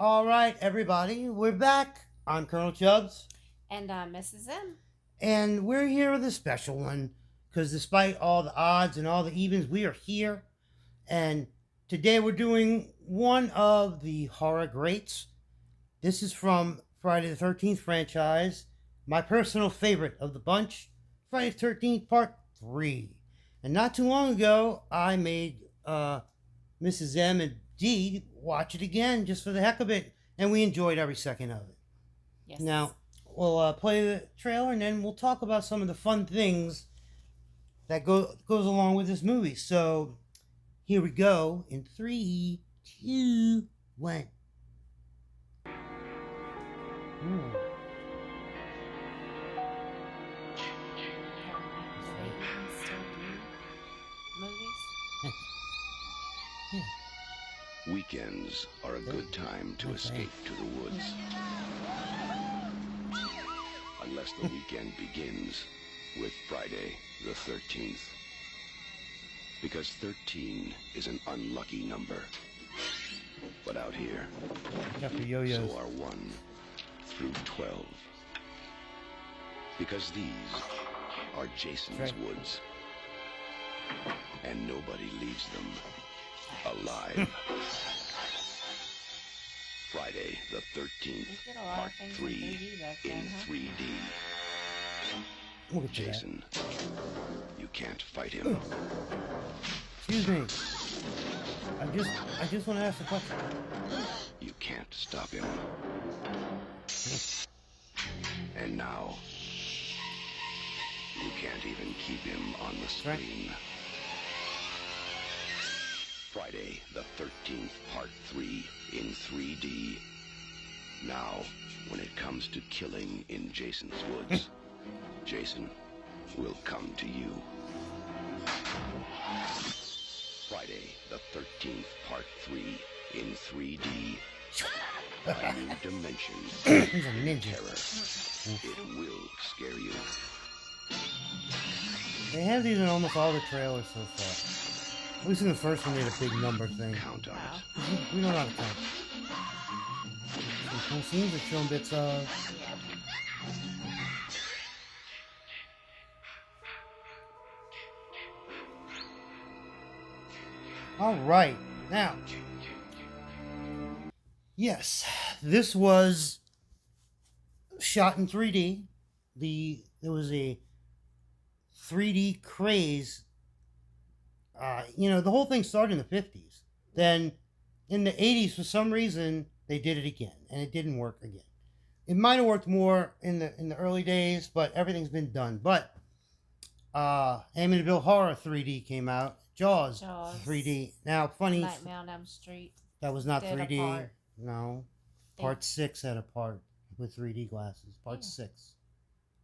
All right, everybody, we're back. I'm Colonel ChuBs, And Mrs. M. and we're here with a special one because despite all the odds and all the evens, we are here. And today we're doing one of the horror greats. This is from Friday the 13th franchise, my personal favorite of the bunch, Friday the 13th Part 3. And not too long ago, I made Mrs. M and D watch it again just for the heck of it, and we enjoyed every second of it. Yes. Now, we'll play the trailer, and then we'll talk about some of the fun things that goes along with this movie. So, here we go in 3, 2, 1. Weekends are a good time to escape to the woods. Unless the weekend begins with Friday the 13th. Because 13 is an unlucky number. But out here, Got the yo-yos. so are 1 through 12. Because these are Jason's Right. woods. And nobody leaves them alive. Friday the 13th, We did a lot part of things 3 in 3D back in then, huh? 3D. We'll get to that. Jason, you can't fight him. Excuse me. I just want to ask a question. You can't stop him. And now, you can't even keep him on the screen. Friday the 13th, part 3 in 3D. Now, when it comes to killing in Jason's woods, Jason will come to you. Friday the 13th, part 3 in 3D. A new dimension He's a of ninja. terror. It will scare you. They have these in almost all the trailers so far. At least in the first one, they had a big number thing. Count on Wow. it. We don't know how to count. Some cool scenes are showing bits of. All right, now. Yes, this was shot in 3D. There was a 3D craze. The whole thing started in the 50s. Then in the 80s, for some reason, they did it again, and it didn't work again. It might have worked more in the early days, but everything's been done. But Amityville Horror 3D came out. Jaws, Jaws. 3D. Now, funny, Nightmare on Elm Street. that was not Did a 3D. part. No. They- Part 6 had a part with 3D glasses. Part Yeah. 6,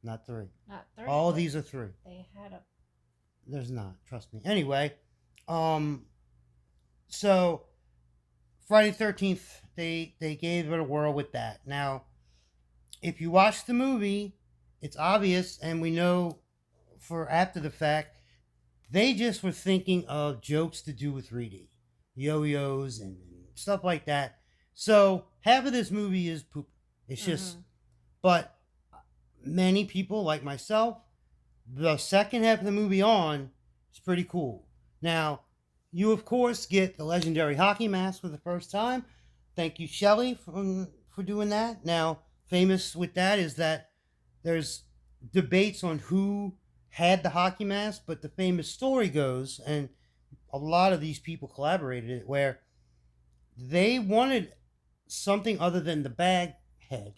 not 3. Not 3. All but these are 3. They had a. There's not, trust me. Anyway, so Friday the 13th, they gave it a whirl with that. Now, if you watch the movie, it's obvious, and we know for after the fact, they just were thinking of jokes to do with 3D, yo-yos and stuff like that. So half of this movie is poop. It's just, but many people like myself, the second half of the movie on is pretty cool. Now, you of course get the legendary hockey mask for the first time. Thank you, Shelley, for doing that. Now, famous with that is that there's debates on who had the hockey mask, but the famous story goes, and a lot of these people collaborated it, where they wanted something other than the bag head,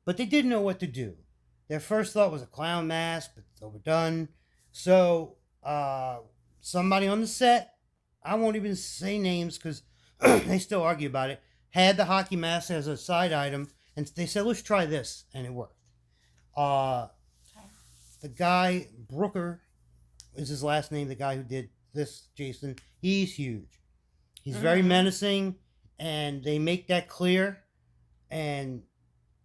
but they didn't know what to do. Their first thought was a clown mask, but it's overdone. So somebody on the set, I won't even say names because they still argue about it, had the hockey mask as a side item, and they said, let's try this, and it worked. The guy, Brooker, is his last name, the guy who did this, Jason, he's huge. He's very menacing, and they make that clear. And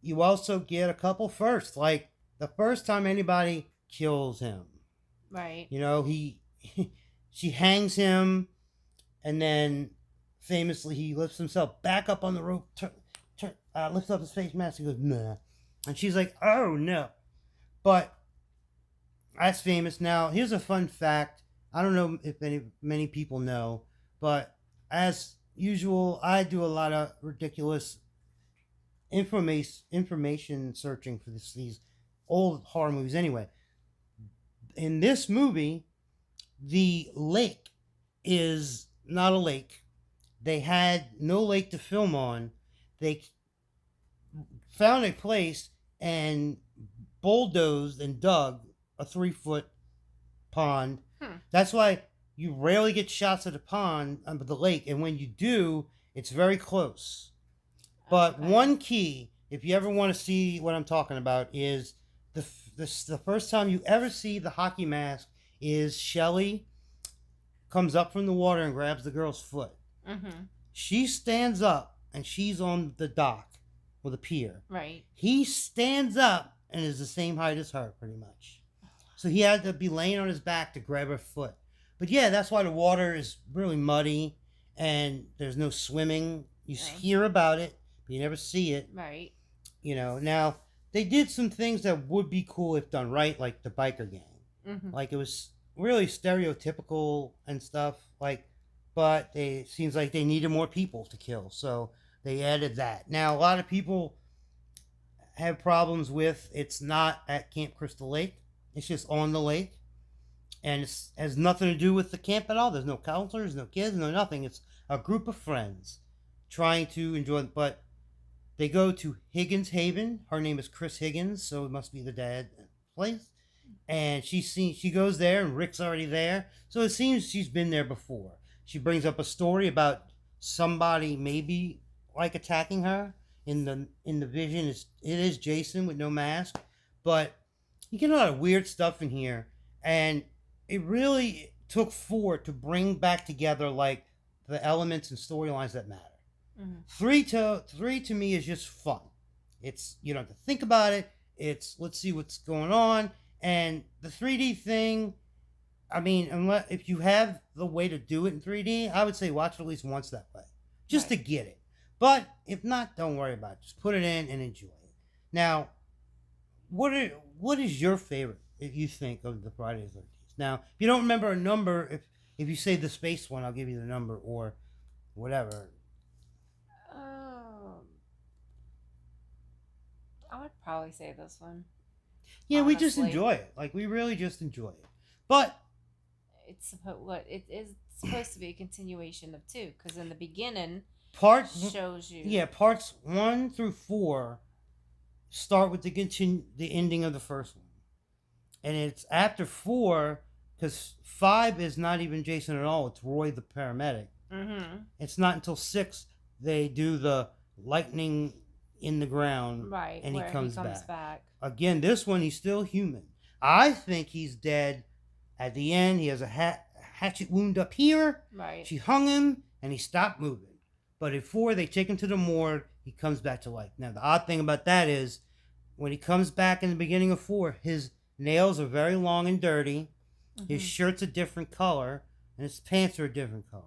you also get a couple firsts, like the first time anybody kills him. Right. She hangs him, and then famously he lifts himself back up on the rope, lifts up his face mask. He goes, nah. And she's like, oh, no. But that's famous. Now, here's a fun fact. I don't know if many people know, but as usual, I do a lot of ridiculous information searching for these old horror movies. Anyway, in this movie, the lake is not a lake. They had no lake to film on. They found a place and bulldozed and dug a 3-foot pond. That's why you rarely get shots of the pond under the lake, and when you do, it's very close. But Okay. one key, if you ever want to see what I'm talking about, is the first time you ever see the hockey mask is Shelly comes up from the water and grabs the girl's foot. Mm-hmm. She stands up and she's on the dock or the pier. Right. He stands up and is the same height as her, pretty much. So he had to be laying on his back to grab her foot. But yeah, that's why the water is really muddy and there's no swimming. You hear about it, but you never see it. Right. You know, now they did some things that would be cool if done right, like the biker gang. Mm-hmm. Like it was really stereotypical and stuff. Like, but it seems like they needed more people to kill, so they added that. Now a lot of people have problems with it's not at Camp Crystal Lake. It's just on the lake, and it has nothing to do with the camp at all. There's no counselors, no kids, no nothing. It's a group of friends trying to enjoy. But they go to Higgins Haven. Her name is Chris Higgins, so it must be the dad place. And she goes there, and Rick's already there. So it seems she's been there before. She brings up a story about somebody maybe like attacking her. In the vision, it is Jason with no mask, but you get a lot of weird stuff in here, and it really took 4 to bring back together like the elements and storylines that matter. Mm-hmm. 3 to me is just fun. It's you don't have to think about it. It's let's see what's going on, and the 3D thing. I mean, unless if you have the way to do it in 3D, I would say watch it at least once that way, just to get it. But if not, don't worry about it. Just put it in and enjoy it. Now, what is your favorite if you think of the Friday the 13th? Now, if you don't remember a number, if you say the space one, I'll give you the number or whatever. I would probably say this one. Yeah, we just Honestly. enjoy it. Like we really just enjoy it. But It is supposed to be a continuation of 2, because in the beginning shows you. yeah, parts 1 through 4 start with the ending of the first one, and it's after 4 because 5 is not even Jason at all. It's Roy the paramedic. Mm-hmm. It's not until 6 they do the lightning in the ground, Right. and where he comes back. Again, this one he's still human. I think he's dead at the end. He has a hatchet wound up here. Right. She hung him, and he stopped moving. But at 4, they take him to the morgue. He comes back to life. Now, the odd thing about that is, when he comes back in the beginning of 4, his nails are very long and dirty. Mm-hmm. His shirt's a different color, and his pants are a different color.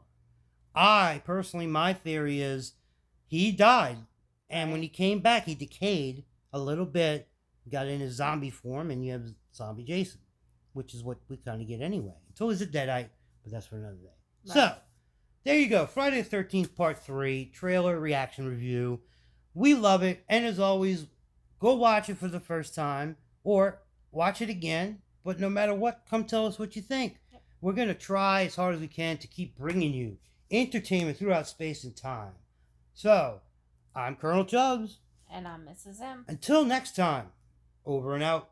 My theory is, he died. And when he came back, he decayed a little bit, got in his zombie form, and you have zombie Jason, which is what we kind of get anyway. Until he's a deadite, but that's for another day. Right. So, there you go. Friday the 13th, Part 3, trailer reaction review. We love it. And as always, go watch it for the first time or watch it again. But no matter what, come tell us what you think. Yep. We're going to try as hard as we can to keep bringing you entertainment throughout space and time. So, I'm Colonel ChuBs. And I'm Mrs. M. Until next time, over and out.